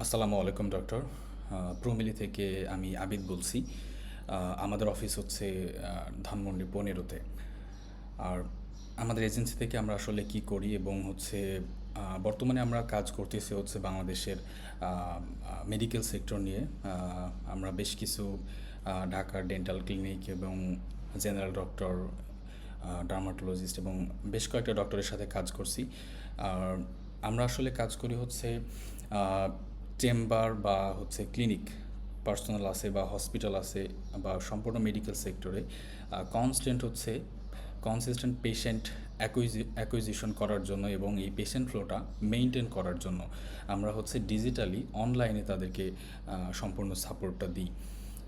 আসসালামু আলাইকুম ডক্টর। প্রমিলি থেকে আমি আবিদ বলছি। আমাদের অফিস হচ্ছে ধানমন্ডি 15-তে। আর আমাদের এজেন্সি থেকে আমরা আসলে কি করি এবং হচ্ছে বর্তমানে আমরা কাজ করতেছি হচ্ছে বাংলাদেশের মেডিকেল সেক্টর নিয়ে। আমরা বেশ কিছু ঢাকার ডেন্টাল ক্লিনিক এবং জেনারেল ডক্টর, ডার্মাটোলজিস্ট এবং বেশ কয়েকটা ডক্টরের সাথে কাজ করছি। আর আমরা আসলে কাজ করি হচ্ছে চেম্বার বা হচ্ছে ক্লিনিক পার্সোনাল আছে বা হসপিটাল আছে বা সম্পূর্ণ মেডিকেল সেক্টরে কনসিস্টেন্ট পেশেন্ট অ্যাকুইজিশন করার জন্য এবং এই পেশেন্ট ফ্লোটা মেনটেন করার জন্য আমরা হচ্ছে ডিজিটালি অনলাইনে তাদেরকে সম্পূর্ণ সাপোর্টটা দিই।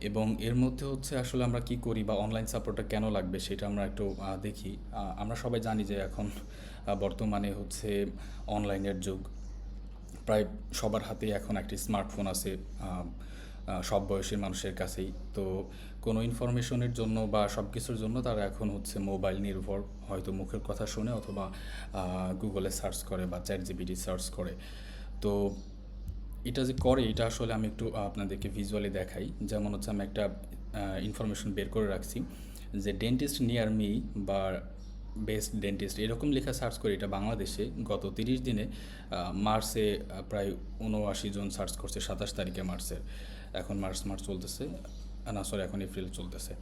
এবং এর মধ্যে হচ্ছে আসলে আমরা কি করি বা অনলাইন সাপোর্টটা কেন লাগবে সেটা আমরা একটু দেখি। আমরা সবাই জানি যে এখন বর্তমানে হচ্ছে অনলাইনের যুগ। প্রায় সবার হাতেই এখন একটি স্মার্টফোন আছে, সব বয়সের মানুষের কাছেই। তো কোনো ইনফরমেশনের জন্য বা সব কিছুর জন্য তারা এখন হচ্ছে মোবাইল নির্ভর, হয়তো মুখের কথা শুনে অথবা গুগলে সার্চ করে বা চ্যাট জিপিটি সার্চ করে। তো এটা যে করে এটা আসলে আমি একটু আপনাদেরকে ভিজুয়ালি দেখাই। যেমন হচ্ছে আমি একটা ইনফরমেশন বের করে রাখছি যে ডেন্টিস্ট নিয়ার মি বা বেস্ট ডেন্টিস্ট এরকম লেখা সার্চ করে এটা বাংলাদেশে গত 30 দিনে মার্চে প্রায় 79 জন সার্চ করছে, 27 তারিখে মার্চের। এখন মার্চ চলতেছে, না সরি, এখন এপ্রিল চলতেছে।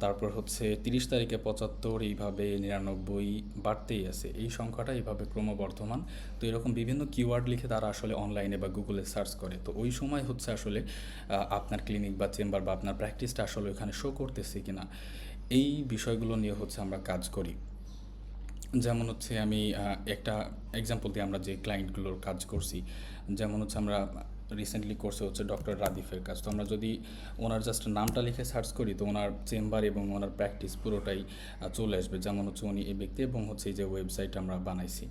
তারপর হচ্ছে 30 তারিখে 75, এইভাবে 99 বাড়তেই আছে। এই সংখ্যাটা এইভাবে ক্রমবর্ধমান। তো এরকম বিভিন্ন কিওয়ার্ড লিখে তারা আসলে অনলাইনে বা গুগলে সার্চ করে। তো ওই সময় হচ্ছে আসলে আপনার ক্লিনিক বা চেম্বার বা আপনার প্র্যাকটিসটা আসলে ওখানে শো করতেছে কিনা, এই বিষয়গুলো নিয়ে হচ্ছে আমরা কাজ করি। যেমন হচ্ছে আমি একটা এক্সাম্পল দিয়ে আমরা যে ক্লায়েন্টগুলোর কাজ করছি, যেমন হচ্ছে আমরা রিসেন্টলি করছে হচ্ছে ডক্টর রাদিফের কাজ। তো আমরা যদি ওনার জাস্ট নামটা লিখে সার্চ করি তো ওনার চেম্বার এবং ওনার প্র্যাকটিস পুরোটাই চলে আসবে। যেমন হচ্ছে উনি এই ব্যক্তি এবং হচ্ছে এই যে ওয়েবসাইট আমরা বানাইছি।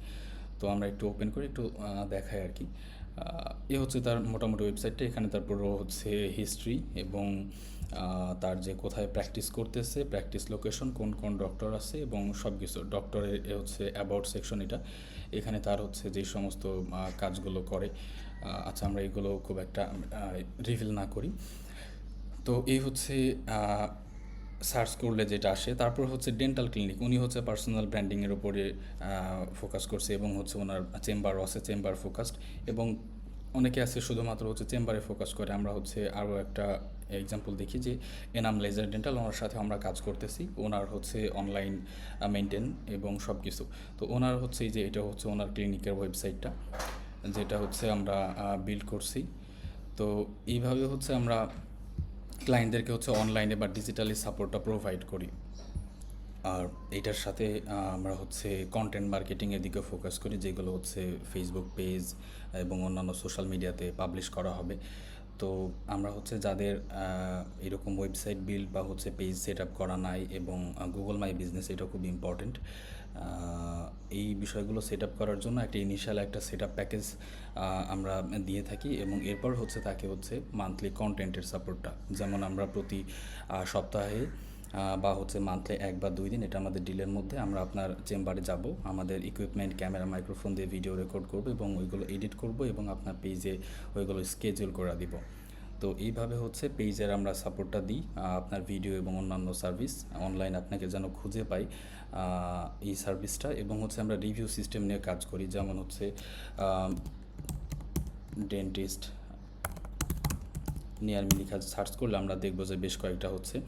তো আমরা একটু ওপেন করে একটু দেখাই আর কি। এ হচ্ছে তার মোটামুটি ওয়েবসাইটটা। এখানে তারপরও হচ্ছে হিস্ট্রি এবং তার যে কোথায় প্র্যাকটিস করতেছে, প্র্যাকটিস লোকেশন, কোন কোন ডক্টর আছে এবং সব কিছু। ডক্টরের হচ্ছে অ্যাবাউট সেকশন এটা। এখানে তার হচ্ছে যে সমস্ত কাজগুলো করে। আচ্ছা, আমরা এগুলো খুব একটা রিভিল না করি। তো এই হচ্ছে সার্চ করলে যেটা আসে। তারপর হচ্ছে ডেন্টাল ক্লিনিক, উনি হচ্ছে পার্সোনাল ব্র্যান্ডিংয়ের উপরে ফোকাস করছে এবং হচ্ছে ওনার চেম্বারও আছে, চেম্বার ফোকাসড। এবং অনেকে আছে শুধুমাত্র হচ্ছে চেম্বারে ফোকাস করে। আমরা হচ্ছে আরও একটা এক্সাম্পল দেখি যে এনাম লেজার ডেন্টাল, ওনার সাথে আমরা কাজ করতেছি। ওনার হচ্ছে অনলাইন মেনটেন এবং সব কিছু। তো ওনার হচ্ছে এই যে এটা হচ্ছে ওনার ক্লিনিকের ওয়েবসাইটটা, যেটা হচ্ছে আমরা বিল্ড করছি। তো এইভাবে হচ্ছে আমরা ক্লায়েন্টদেরকে হচ্ছে অনলাইনে বা ডিজিটালি সাপোর্টটা প্রোভাইড করি। আর এইটার সাথে আমরা হচ্ছে কন্টেন্ট মার্কেটিংয়ের দিকে ফোকাস করি, যেগুলো হচ্ছে ফেসবুক পেজ এবং অন্যান্য সোশ্যাল মিডিয়াতে পাবলিশ করা হবে। তো আমরা হচ্ছে যাদের এরকম ওয়েবসাইট বিল্ড বা হচ্ছে পেজ সেট আপ করা নাই এবং গুগল মাই বিজনেস, এটা খুব ইম্পর্টেন্ট। এই বিষয়গুলো সেট আপ করার জন্য একটা ইনিশিয়াল একটা সেট আপ প্যাকেজ আমরা দিয়ে থাকি এবং এরপর হচ্ছে তাকে হচ্ছে মান্থলি কন্টেন্টের সাপোর্টটা, যেমন আমরা প্রতি সপ্তাহে বা হচ্ছে মান্থলি 1 বা 2 দিন, এটা আমাদের ডিলের মধ্যে আমরা আপনার চেম্বারে যাব, আমাদের ইকুইপমেন্ট, ক্যামেরা, মাইক্রোফোন দিয়ে ভিডিও রেকর্ড করব এবং ওইগুলো এডিট করব এবং আপনার পেজে ওইগুলো স্কেজুল করে দিব। তো এইভাবে হচ্ছে পেজের আমরা সাপোর্টটা দিই। আপনার ভিডিও এবং অন্যান্য সার্ভিস অনলাইন আপনাকে যেন খুঁজে পাই, এই সার্ভিসটা। এবং হচ্ছে আমরা রিভিউ সিস্টেম নিয়ে কাজ করি। যেমন হচ্ছে ডেন্টিস্ট নিয়ার মি লিখা সার্চ করলে আমরা দেখবো যে বেশ কয়েকটা হচ্ছে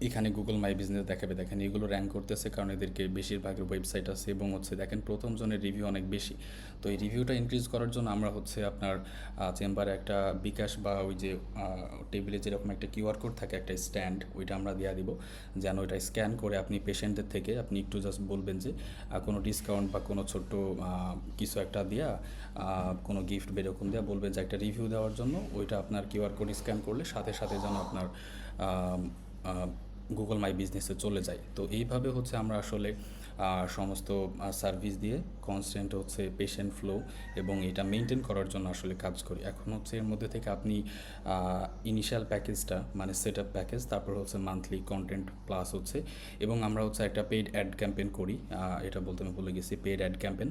এখানে গুগল মাই বিজনেস দেখাবে। দেখেন এগুলো র্যাঙ্ক করতেছে কারণ এদেরকে বেশিরভাগের ওয়েবসাইট আছে এবং হচ্ছে দেখেন প্রথম জনের রিভিউ অনেক বেশি। তো এই রিভিউটা ইনক্রিজ করার জন্য আমরা হচ্ছে আপনার চেম্বারে একটা বিকাশ বা ওই যে টেবিলে যেরকম একটা কিউআর কোড থাকে, একটা স্ট্যান্ড, ওইটা আমরা দেওয়া দিব, যেন ওইটা স্ক্যান করে আপনি পেশেন্টদের থেকে আপনি একটু জাস্ট বলবেন যে কোনো ডিসকাউন্ট বা কোনো ছোট্ট কিছু একটা দেওয়া, কোনো গিফট বা এরকম দেওয়া, বলবেন যে একটা রিভিউ দেওয়ার জন্য। ওইটা আপনার কিউআর কোড স্ক্যান করলে সাথে সাথে যেন আপনার গুগল মাই বিজনেসে চলে যায়। তো এইভাবে হচ্ছে আমরা আসলে সমস্ত সার্ভিস দিয়ে কনস্ট্যান্ট হচ্ছে পেশেন্ট ফ্লো এবং এটা মেনটেন করার জন্য আসলে কাজ করি। এখন হচ্ছে এর মধ্যে থেকে আপনি ইনিশিয়াল প্যাকেজটা মানে সেট আপ প্যাকেজ, তারপর হচ্ছে মান্থলি কন্টেন্ট প্লাস হচ্ছে, এবং আমরা হচ্ছে একটা পেইড অ্যাড ক্যাম্পেইন করি। এটা বলতে আমি ভুলে গেছি, পেইড অ্যাড ক্যাম্পেইন।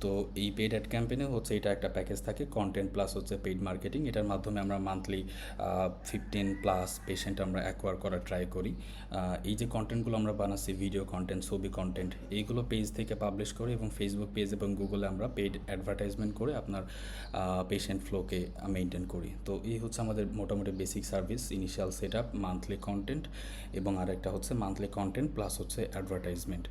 তো এই পেইড অ্যাড ক্যাম্পেইনে হচ্ছে এটা একটা প্যাকেজ থাকে, কন্টেন্ট প্লাস হচ্ছে পেইড মার্কেটিং। এটার মাধ্যমে আমরা মান্থলি 15+ পেশেন্ট আমরা অ্যাকোয়ার করার ট্রাই করি। এই যে কন্টেন্টগুলো আমরা বানাচ্ছি, ভিডিও কন্টেন্ট, ছবি কন্টেন্ট, এইগুলো পেজ থেকে পাবলিশ করি এবং ফেসবুক পেজ এবং গুগলে আমরা পেইড অ্যাডভার্টাইজমেন্ট করে আপনার পেশেন্ট ফ্লোকে মেনটেন করি। তো এই হচ্ছে আমাদের মোটামুটি basic service, initial set up, monthly content এবং আরেকটা হচ্ছে মান্থলি কন্টেন্ট প্লাস হচ্ছে অ্যাডভার্টাইজমেন্ট।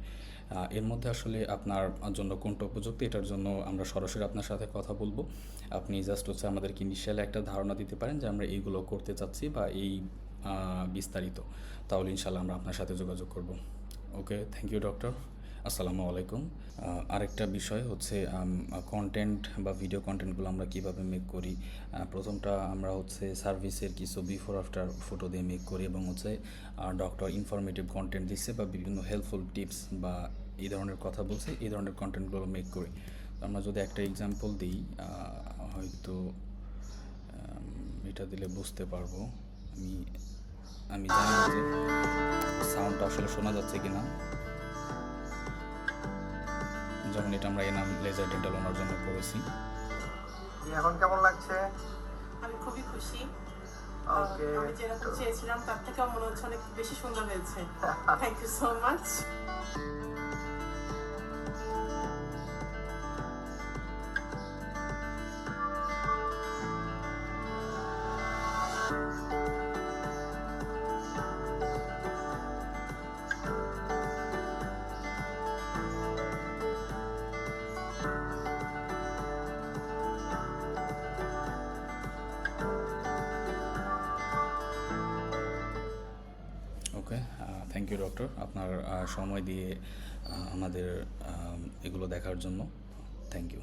এর মধ্যে আসলে আপনার জন্য কোনটা উপযুক্ত, এটার জন্য আমরা সরাসরি আপনার সাথে কথা বলবো। আপনি জাস্ট হচ্ছে আমাদেরকে ইনিশিয়ালি একটা ধারণা দিতে পারেন যে আমরা এইগুলো করতে চাচ্ছি বা এই বিস্তারিত, তাহলে ইনশাল্লাহ আমরা আপনার সাথে যোগাযোগ করব। ওকে, থ্যাংক ইউ ডক্টর। আসসালামু আলাইকুম। আরেকটা বিষয় হচ্ছে কন্টেন্ট বা ভিডিও কন্টেন্টগুলো আমরা কিভাবে মেক করি। প্রথমটা আমরা হচ্ছে সার্ভিসের কিছু বিফোর আফটার ফটো দিয়ে মেক করি এবং হচ্ছে ডক্টর ইনফরমেটিভ কন্টেন্ট দিচ্ছে বা বিভিন্ন হেল্পফুল টিপস বা এই ধরনের কথা বলছে, এই ধরনের কন্টেন্টগুলো মেক করি। আমরা যদি একটা এক্সাম্পল দিই, হয়তো এটা দিলে বুঝতে পারবো। আমি জানি না যে সাউন্ডটা আসলে শোনা যাচ্ছে কিনা। যেমন এটা আমরা এনাম লেজার ডেন্টাল ওনার জন্য করেছি। এখন কেমন লাগছে? আমি খুবই খুশি। ওকে, আমি যেরকম চেয়েছিলাম তার থেকেও মনে হচ্ছে অনেক বেশি সুন্দর হয়েছে। Thank you so much. Okay, thank you doctor, আপনার সময় দিয়ে আমাদের এগুলো দেখার জন্য। Thank you.